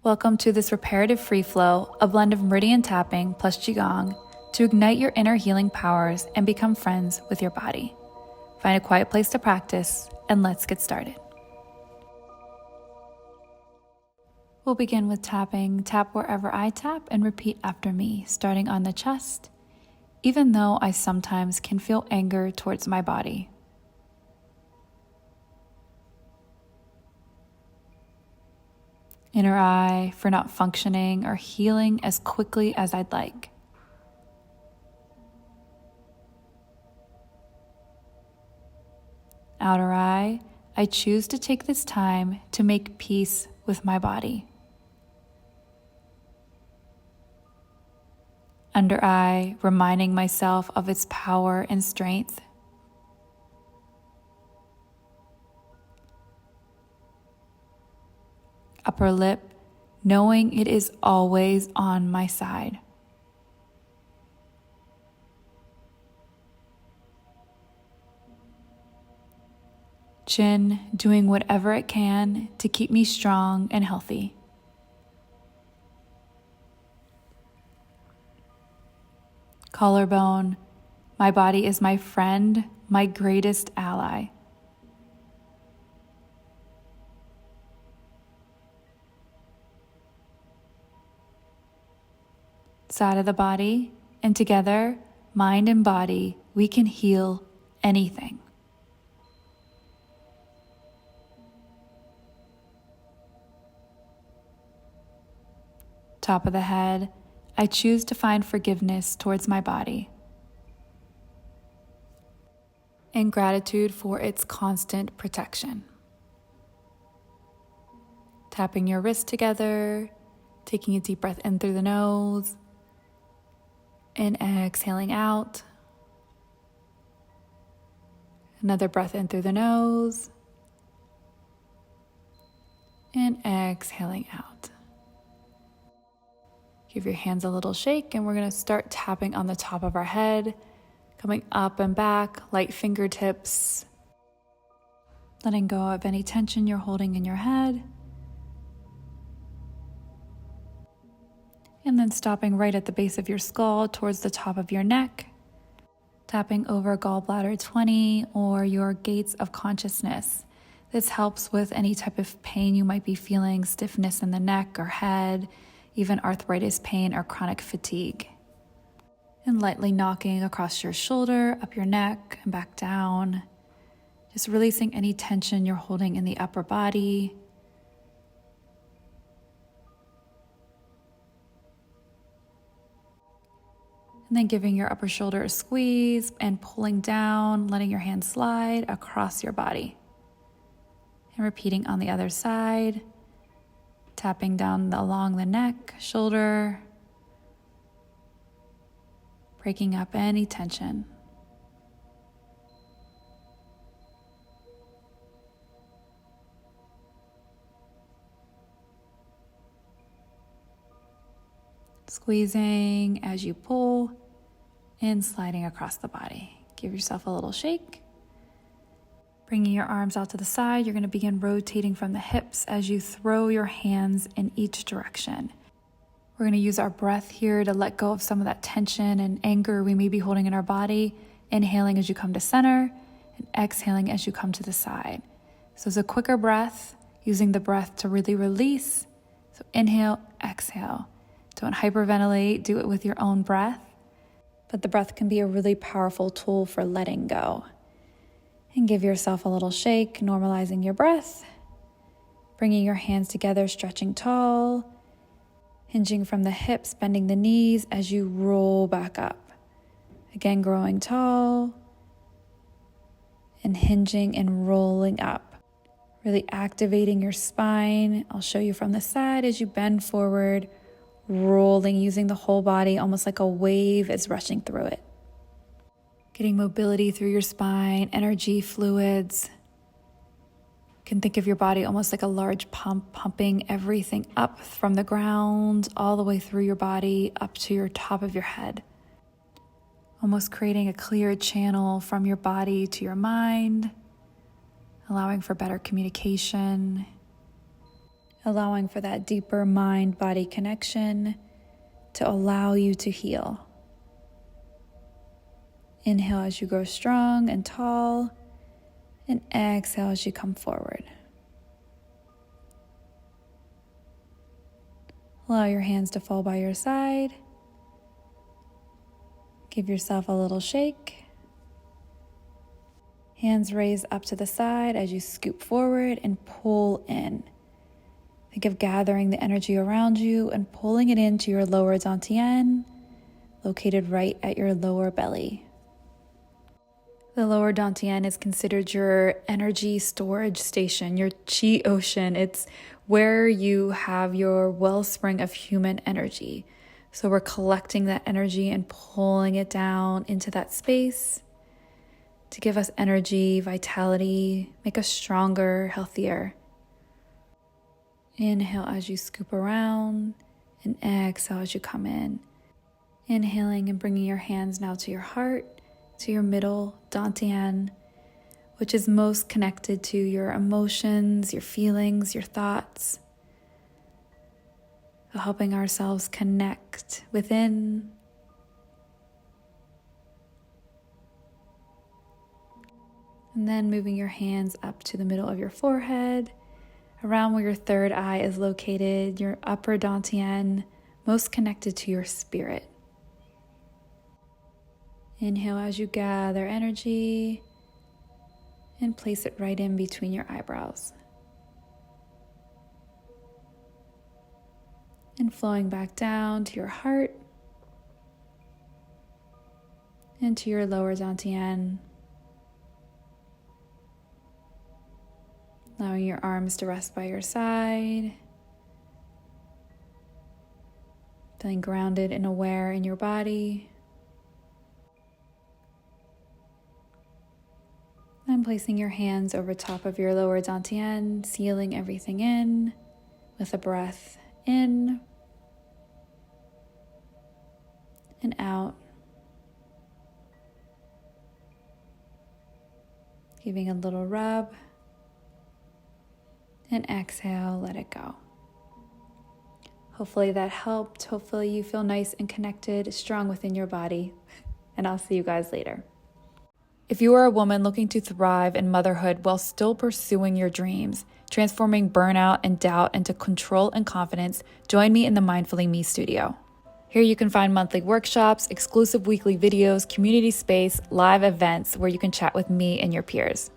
Welcome to this reparative free flow, a blend of Meridian tapping plus Qigong to ignite your inner healing powers and become friends with your body. Find a quiet place to practice, and let's get started. We'll begin with tapping. Tap wherever I tap and repeat after me, starting on the chest, even though I sometimes can feel anger towards my body. Inner eye for not functioning or healing as quickly as I'd like. Outer eye, I choose to take this time to make peace with my body. Under eye, reminding myself of its power and strength. Upper lip, knowing it is always on my side. Chin, doing whatever it can to keep me strong and healthy. Collarbone, my body is my friend, my greatest ally. Side of the body, and together, mind and body, we can heal anything. Top of the head, I choose to find forgiveness towards my body and gratitude for its constant protection. Tapping your wrists together, taking a deep breath in through the nose, and exhaling out. Another breath in through the nose, and exhaling out. Give your hands a little shake, and we're going to start tapping on the top of our head, coming up and back, light fingertips, letting go of any tension you're holding in your head. And then stopping right at the base of your skull towards the top of your neck, tapping over gallbladder 20 or your gates of consciousness. This helps with any type of pain you might be feeling, stiffness in the neck or head, even arthritis pain or chronic fatigue. And lightly knocking across your shoulder, up your neck, and back down. Just releasing any tension you're holding in the upper body. And then giving your upper shoulder a squeeze and pulling down, letting your hand slide across your body. And repeating on the other side, tapping down along the neck, shoulder, breaking up any tension. Squeezing as you pull and sliding across the body. Give yourself a little shake. Bringing your arms out to the side, you're going to begin rotating from the hips as you throw your hands in each direction. We're going to use our breath here to let go of some of that tension and anger we may be holding in our body. Inhaling as you come to center and exhaling as you come to the side. So it's a quicker breath, using the breath to really release. So inhale, exhale. Don't hyperventilate, do it with your own breath. But the breath can be a really powerful tool for letting go. And give yourself a little shake, normalizing your breath. Bringing your hands together, stretching tall. Hinging from the hips, bending the knees as you roll back up. Again, growing tall. And hinging and rolling up. Really activating your spine. I'll show you from the side as you bend forward. Rolling, using the whole body almost like a wave is rushing through it. Getting mobility through your spine, energy, fluids. You can think of your body almost like a large pump, pumping everything up from the ground, all the way through your body, up to your top of your head. Almost creating a clear channel from your body to your mind, allowing for better communication allowing for that deeper mind-body connection to allow you to heal. Inhale as you grow strong and tall, and exhale as you come forward. Allow your hands to fall by your side. Give yourself a little shake. Hands raised up to the side as you scoop forward and pull in. Think of gathering the energy around you and pulling it into your lower dantian, located right at your lower belly. The lower dantian is considered your energy storage station, your chi ocean. It's where you have your wellspring of human energy. So we're collecting that energy and pulling it down into that space to give us energy, vitality, make us stronger, healthier. Inhale as you scoop around, and exhale as you come in. Inhaling and bringing your hands now to your heart, to your middle dantian, which is most connected to your emotions, your feelings, your thoughts. So helping ourselves connect within. And then moving your hands up to the middle of your forehead, around where your third eye is located, your upper dantian, most connected to your spirit. Inhale as you gather energy and place it right in between your eyebrows. And flowing back down to your heart and to your lower dantian. Allowing your arms to rest by your side. Feeling grounded and aware in your body. And placing your hands over top of your lower dantian, sealing everything in with a breath in and out. Giving a little rub. And exhale, let it go. Hopefully that helped. Hopefully you feel nice and connected, strong within your body. And I'll see you guys later. If you are a woman looking to thrive in motherhood while still pursuing your dreams, transforming burnout and doubt into control and confidence, join me in the Mindfully Me studio. Here you can find monthly workshops, exclusive weekly videos, community space, live events where you can chat with me and your peers.